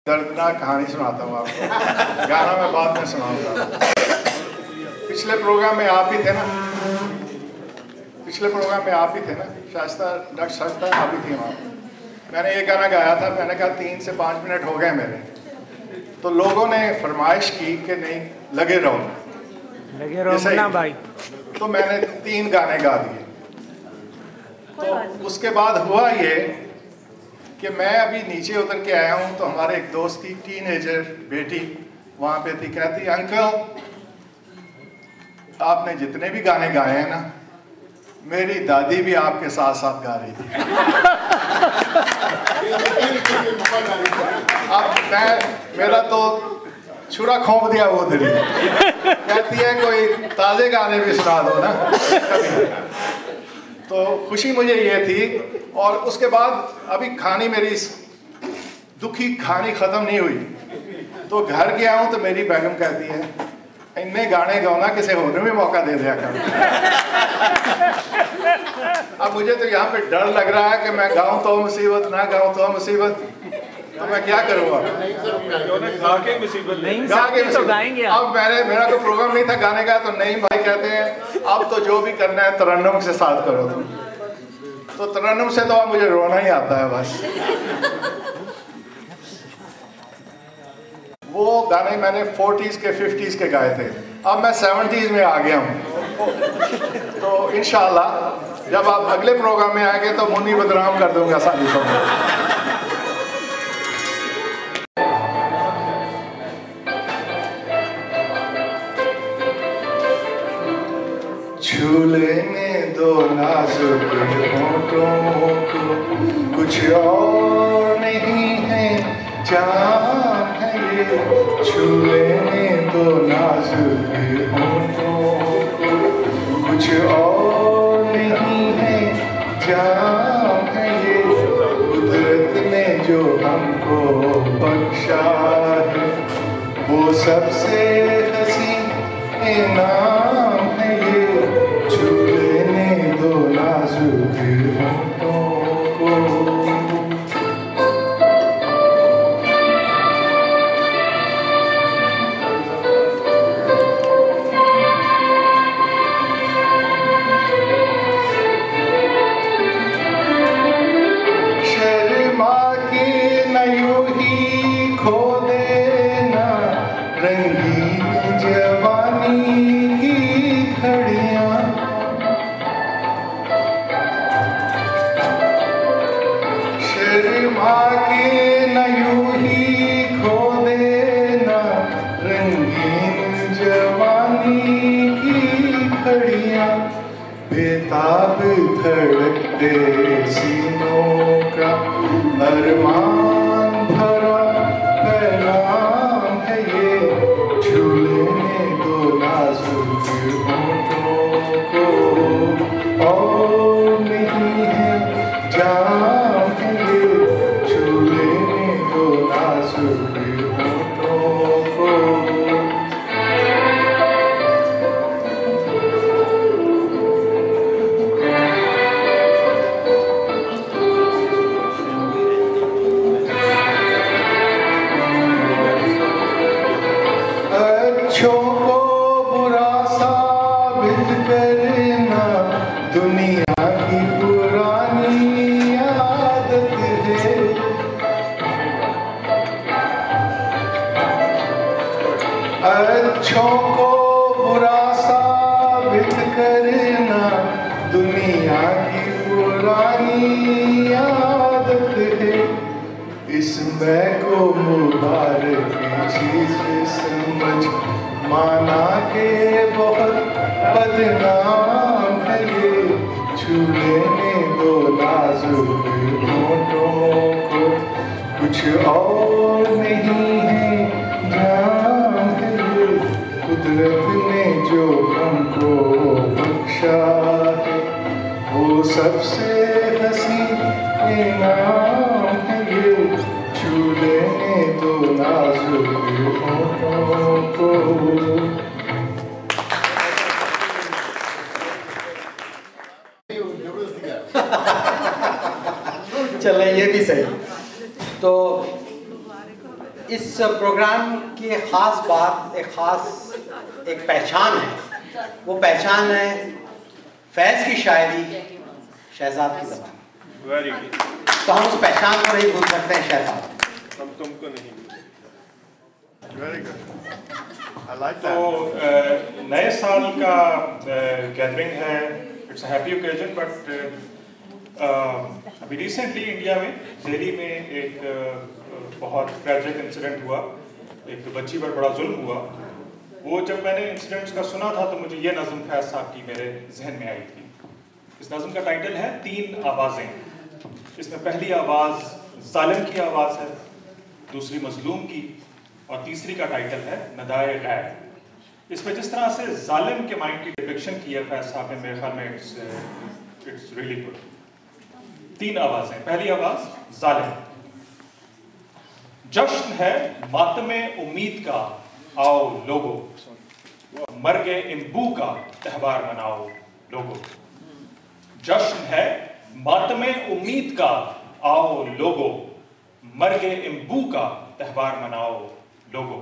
दर्दनाक कहानी सुनाता हूँ आपको। गाना मैं बाद में सुनाऊंगा। पिछले प्रोग्राम में आप ही थे ना, शास्ता डॉक्टर शास्ता आप ही थे वहाँ। मैंने ये गाना गाया था, मैंने कहा 3 से 5 मिनट हो गए मेरे, तो लोगों ने फरमाइश की कि नहीं लगे रहो ना भाई, तो मैंने 3 गाने गा दिए। तो उसके बाद हुआ ये कि मैं अभी नीचे उतर के आया हूँ, तो हमारे एक दोस्त की टीनेजर बेटी वहाँ पे थी, कहती अंकल आपने जितने भी गाने गाए हैं ना, मेरी दादी भी आपके साथ साथ गा रही थी। अब मेरा तो छुरा खोप दिया वो दिली, कहती है कोई ताजे गाने भी सुना दो ना तो खुशी मुझे ये थी। और उसके बाद अभी कहानी मेरी दुखी कहानी ख़त्म नहीं हुई, तो घर गया हूँ तो मेरी बेगम कहती है इन्ने गाने गाओ ना, किसी होने में मौका दे दिया कर। अब मुझे तो यहाँ पे डर लग रहा है कि मैं गाऊँ तो मुसीबत, ना गाऊँ तो मुसीबत, तो मैं क्या करूँगा? गा के मुसीबत। अब मेरा तो प्रोग्राम नहीं था गाने का, तो नहीं भाई कहते हैं अब तो जो भी करना है तरन्नुम से साथ करो तुम। तो तरन्नुम से तो अब मुझे रोना ही आता है बस। वो गाने मैंने 40s के 50s के गाए थे, अब मैं 70s में आ गया हूँ। तो इंशाल्लाह जब आप अगले प्रोग्राम में आएंगे तो मुन्नी बदनाम कर दूंगा सारी को। छू लेने दो नाजुक होठों को, कुछ और नहीं है जान है ये। छू लेने दो नाजुक होठों को, कुछ और नहीं है जान है ये। कुदरत ने जो हमको बख्शा है, वो सबसे हसी इनाम है ये। छू लेने दो नाजुक होठों को। शर्मा के न यूं ही खो देना रंगीन जवानी की घड़ियां। शर्मा के न यूं ही खो देना रंगीन जवानी की घड़ियां। बेताब धड़कते सीनों का अरमान भरा पैगाम है ये। छू लेने दो नाजुक होठों को, और नहीं है जान है ये। छू लेने दो नाजुक होठों को। अच्छों को बुरा साबित करना दुनिया की पुरानी आदत है। अच्छों को बुरा साबित करना दुनिया की पुरानी आदत है। इसमें को मुबारक चीज समझ माना के बहुत बदनाम है ये। छू लेने दो नाजुक होठों को, कुछ और नहीं है जान है ये। कुदरत ने जो हमको बख्शा है, वो सबसे हसी इनाम है ये। छू लेने दो नाजुक होठों को। चले ये भी सही। तो इस प्रोग्राम की एक ख़ास बात, एक पहचान है। वो पहचान है फैज़ की शायरी शहजाद की ज़बान। Very good. तो हम उस पहचान को नहीं भूल सकते हैं शहजाद, हम तुमको नहीं। वेरी गुड, आई लाइक तो नए साल का गैदरिंग है, it's a happy occasion, but अभी रिसेंटली इंडिया में दिल्ली में एक बहुत ट्रैजिक इंसिडेंट हुआ, एक बच्ची पर बड़ा जुल्म हुआ। वो जब मैंने इंसिडेंट्स का सुना था तो मुझे ये नज़म फैज़ साहब की मेरे जहन में आई थी। इस नज़म का टाइटल है 3 आवाज़ें। इसमें पहली आवाज़ जालिम की आवाज़ है, दूसरी मजलूम की, और तीसरी का टाइटल है नदाए गैर। इसमें जिस तरह से जालिम के माइंड की डिपिक्शन की है फैज़ साहब ने, मेरे ख्याल में इट्स रियली गुड। 3 आवाज़ें। पहली आवाज़ जालिम। जश्न है मातमे उम्मीद का, आओ लोगो, मर्गे इम्बू का त्योहार मनाओ लोगो। जश्न है मातमे उम्मीद का, आओ लोगो, मर्गे इम्बू का त्योहार मनाओ लोगो।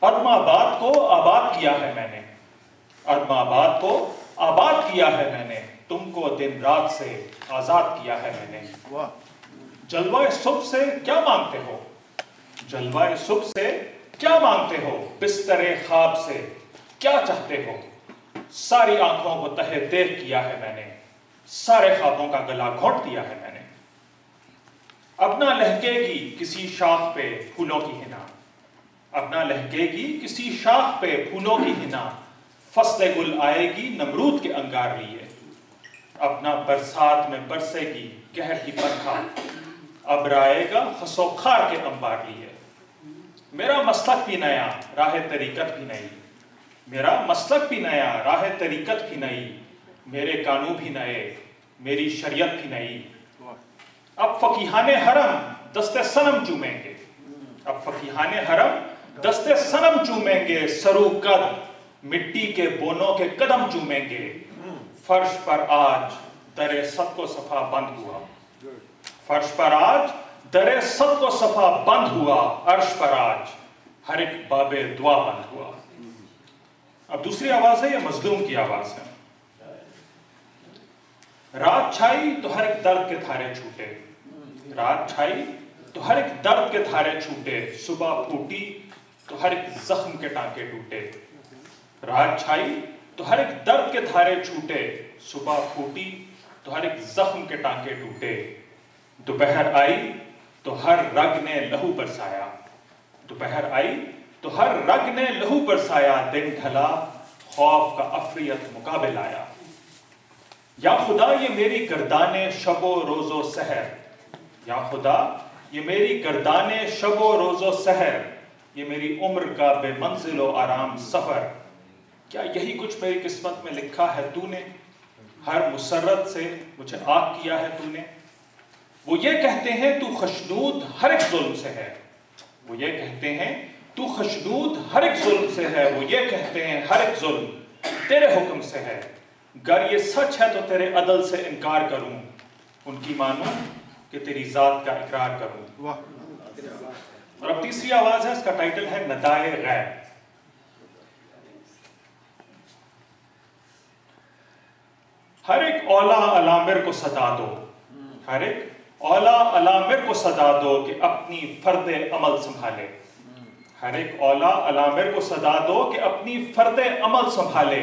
अदमाबाद को आबाद किया है मैंने, अदमाबाद को आबाद किया है मैंने, तुमको दिन रात से आजाद किया है मैंने। वाह। जलवाए सुबह से क्या मांगते हो, जलवाए सुबह से क्या मांगते हो, बिस्तरे ख्वाब से क्या चाहते हो। सारी आंखों को तहे देख किया है मैंने, सारे ख्वाबों का गला घोंट दिया है मैंने। अब ना लहकेगी किसी शाख पे फूलों की हिना, अब ना लहकेगी किसी शाख पे फूलों की हिना, फसले गुल आएगी नमरूद के अंगार लिए। अब ना बरसात में बरसेगी कहर की बरखा, अब आएगा खसोखार के अंबार लिए। मेरा मसलक भी नया राह तरीकत भी नई, मेरा मसलक भी नया राह तरीकत भी नई, मेरे कानून भी नए मेरी शरीयत भी नई। अब फकीहाने हरम दस्ते सनम चूमेंगे, अब फकीहाने हरम दस्ते सनम चूमेंगे, सरू कद मिट्टी के बोनों के कदम चूमेंगे। फर्श पर आज दरे सद को सफा बंद हुआ, फर्श पर आज दरे सद को सफा बंद हुआ, अर्श पर आज हर एक बाबे दुआ बंद हुआ। अब दूसरी आवाज है, ये मजलूम की आवाज है। रात छाई तो हर एक दर्द के धारे छूटे, रात छाई तो हर एक दर्द के धारे छूटे, सुबह फूटी तो हर एक जख्म के टांके टूटे। रात छाई तो हर एक दर्द के धारे छूटे, सुबह फूटी तो हर एक जख्म के टांके टूटे। दोपहर आई तो हर रग ने लहू बरसाया, दोपहर आई तो हर रग ने लहू बरसाया, दिन ढला खौफ का अफरियत मुकाबिल आया। या खुदा ये मेरी गर्दाने शबो रोजो सहर, या खुदा ये मेरी गर्दाने शबो रोजो सहर, ये मेरी उम्र का बेमंजिलो आराम सफर। क्या यही कुछ मेरी किस्मत में लिखा है तूने, हर मुसर्रत से मुझे आग किया है तूने। वो ये कहते हैं तू खुशनूद हर एक जुल्म से है, वो ये कहते हैं तू खुशनूद हर एक जुल्म से है, वो ये कहते हैं हर एक जुल्म तेरे हुक्म से है। गर ये सच है तो तेरे अदल से इनकार करूं, उनकी मानूं कि तेरी जात का इकरार करूं। वाह। और अब तीसरी आवाज है, इसका टाइटल है नदाए गैर। हर एक औला अलामिर को सदा दो, हर एक औला अलामिर को सदा दो कि अपनी फर्द अमल संभाले। हर एक औला अलामिर को सदा दो कि अपनी फर्द अमल संभाले।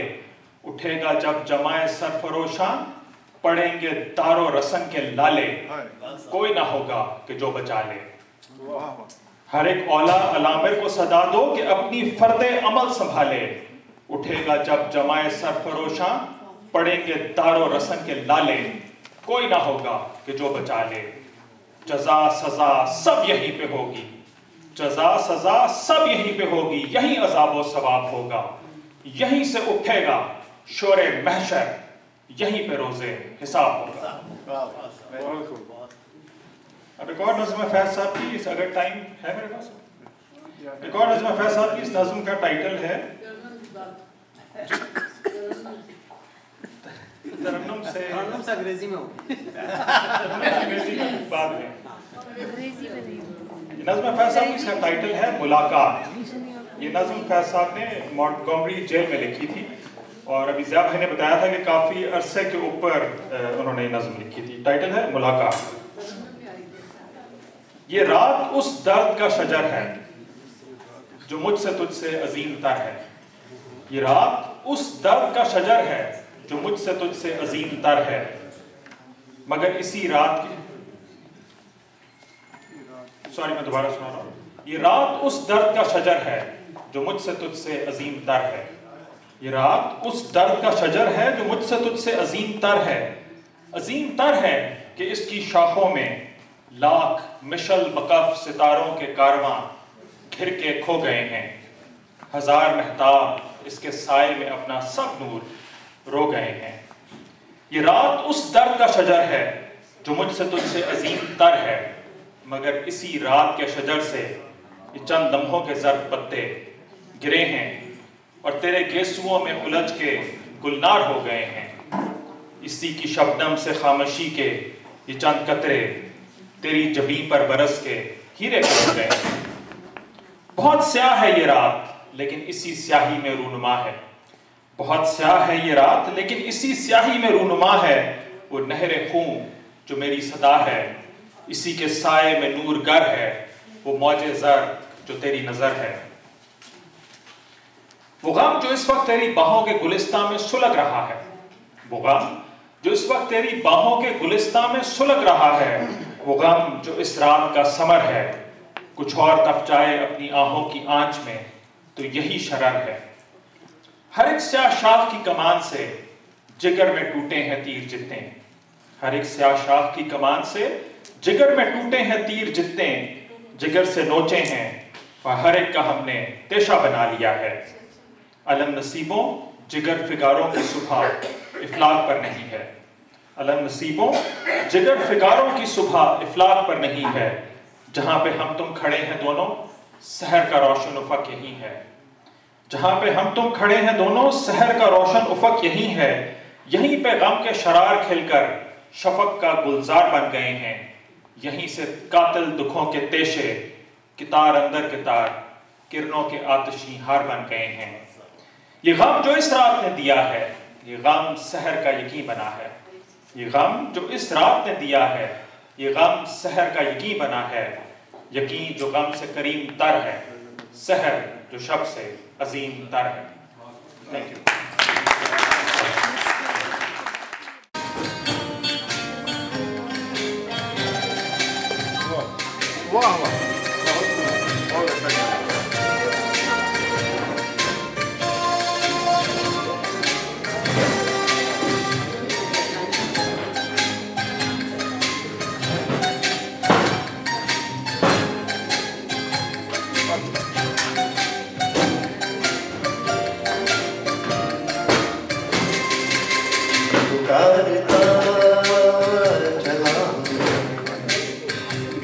उठेगा जब जमाए सरफरोशां, पढ़ेंगे दारो रसन के लाले, कोई ना होगा कि जो बचा ले। हर एक औला अलामिर को सदा दो कि अपनी फर्द अमल संभाले। उठेगा जब जमाए सरफरोशां, पढ़ेंगे दारो रसन के लाले, कोई ना होगा कि जो बचा ले। जजा सजा सब यहीं पे होगी, जजा सजा सब यहीं पे होगी, यहीं अजाब व सवाब होगा। यहीं से उठेगा शोरे महशर, यहीं पे रोजे हिसाब होगा। अब एक और नज़्म है फैज साहब की, अगर टाइम है मेरे पास, एक और नज़्म है फैज साहब की। इस नज़्म का टाइटल है तरन्नुम से अंग्रेजी में हो अंग्रेजी में बाद में। नज़्म फैज़ साहब की इसका टाइटल है मुलाकात। ये नज़्म फैज़ साहब ने मॉन्टगोमरी जेल में लिखी थी और अभी ज़िया भाई ने बताया था कि काफ़ी अरसे के ऊपर उन्होंने ये नज़्म लिखी थी। टाइटल है मुलाकात। ये रात उस दर्द का शजर है जो मुझसे तुझसे अजीम तर है। ये रात उस दर्द का शजर है जो मुझसे तुझसे अजीम तर है, मगर इसी रात की मैं दोबारा सुना रहा हूं। ये रात उस दर्द का शजर है जो मुझसे तुझसे अजीम तर है। ये रात उस दर्द का शजर है जो मुझसे तुझसे अजीम तर है। अजीम तर है कि इसकी शाखों में लाख मिशल बकफ सितारों के कारवां घिर के खो गए हैं। हजार महताब इसके साए में अपना सब नूर रो गए हैं। ये रात उस दर्द का शजर है जो मुझसे तुझसे अजीम तर है, मगर इसी रात के शजर से ये चंद लम्हों के जर्द पत्ते गिरे हैं और तेरे गेसुओं में उलझ के गुलनार हो गए हैं। इसी की शबनम से खामोशी के ये चंद कतरे तेरी जबीं पर बरस के हीरे हो गए हैं। बहुत स्याह है ये रात लेकिन इसी स्याही में रूनुमा है। बहुत स्याह है ये रात लेकिन इसी स्याही में रूनुमा है। वो नहरे खून जो मेरी सदा है, इसी के साए में नूर गर है। वो मौजे ज़र जो तेरी नजर है। वो गम जो इस वक्त तेरी बाहों के गुलिस्तां में सुलग रहा है। वो गम जो इस वक्त तेरी बाहों के गुलिस्तां में सुलग रहा है। वो गम जो इस रात का समर है। कुछ और तफचाए अपनी आहों की आंच में तो यही शरर है। हर एक स्याह शाख की कमान से जिगर में टूटे हैं तीर जितने। हर एक स्याह शाख की कमान से जिगर में टूटे हैं तीर जितने। जिगर से नोचे हैं और हर एक का हमने तेशा बना लिया है। अलम नसीबों जिगर फिगारों की सुबह इफलाक पर नहीं है। अलम नसीबों जिगर फिगारों की सुबह इफलाक पर नहीं है। जहां पे हम तुम खड़े हैं दोनों सहर का रोशन उफक यही है। जहां पे हम तुम खड़े हैं दोनों सहर का रोशन उफक यही है। यहीं पे गम के शरार खिलकर शफक का गुलजार बन गए हैं। यहीं से कातिल दुखों के तेशे कितार अंदर कितार किरणों के आतिशी हार बन गए हैं। ये गम जो इस रात ने दिया है, ये गम सहर का यकीन बना है। ये गम जो इस रात ने दिया है, ये गम सहर का यकीन बना है। यकीन जो गम से करीम तर है, सहर जो शब से अजीम तर है। Thank you. वाह वाह, बहुत अच्छा।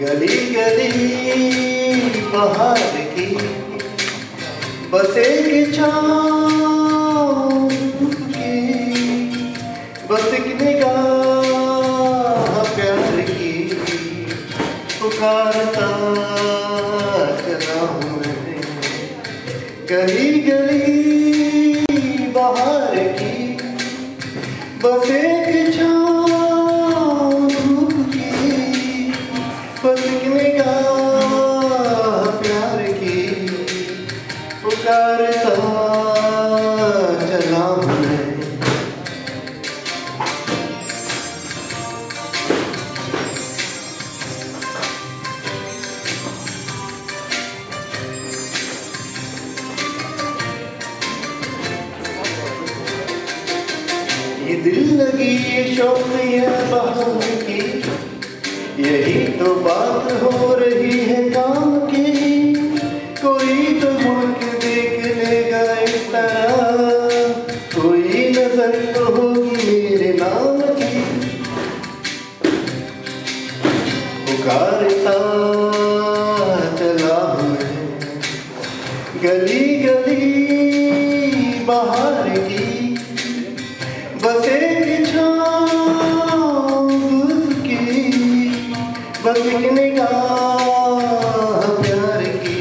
गली गली बहार की बस एक छाँव की, बस एक निगाह प्यार की पुकारता चला हूँ मैं। गली गली बहार की बस एक छाँव की, बस एक निगाह प्यार की पुकारता चला हूँ मैं। ये दिल लगी ये शौक ये बहार की, यही तो बात हो रही है काम की। कोई तो मुड़ के देख लेगा इस तरह, कोई नजर तो होगी मेरे नाम की। पुकारता चला हूँ मैं गली गली बहार की, बस एक बस एक निगाह प्यार की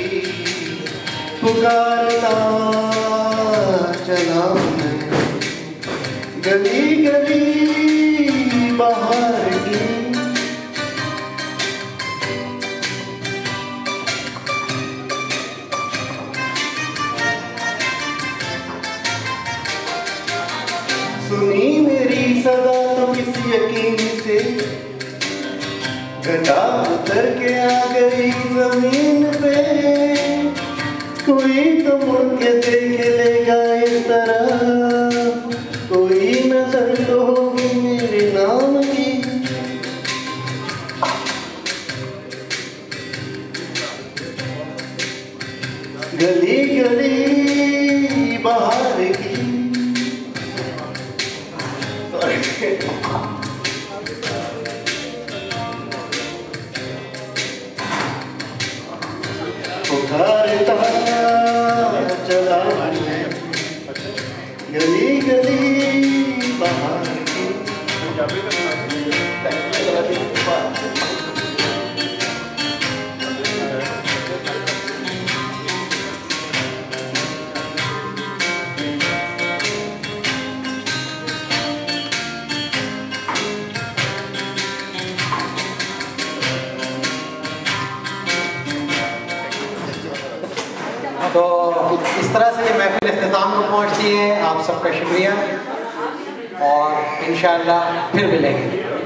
पुकारता चला मैं, गली गली बाहर की। सुनी मेरी सदा तो किस यकीन से, घटा उतर के आ गई जमीन पे। कोई तो मुड़ के देख लेगा इस तरह, कोई नजर तो होगी मेरे नाम की। गली गली बाहर की। पुकारता चला मैं, गली गली बाहर की। तो इस तरह से ये महफिल इख्तिताम को पहुँचती है। आप सबका शुक्रिया और इंशाअल्लाह फिर मिलेंगे।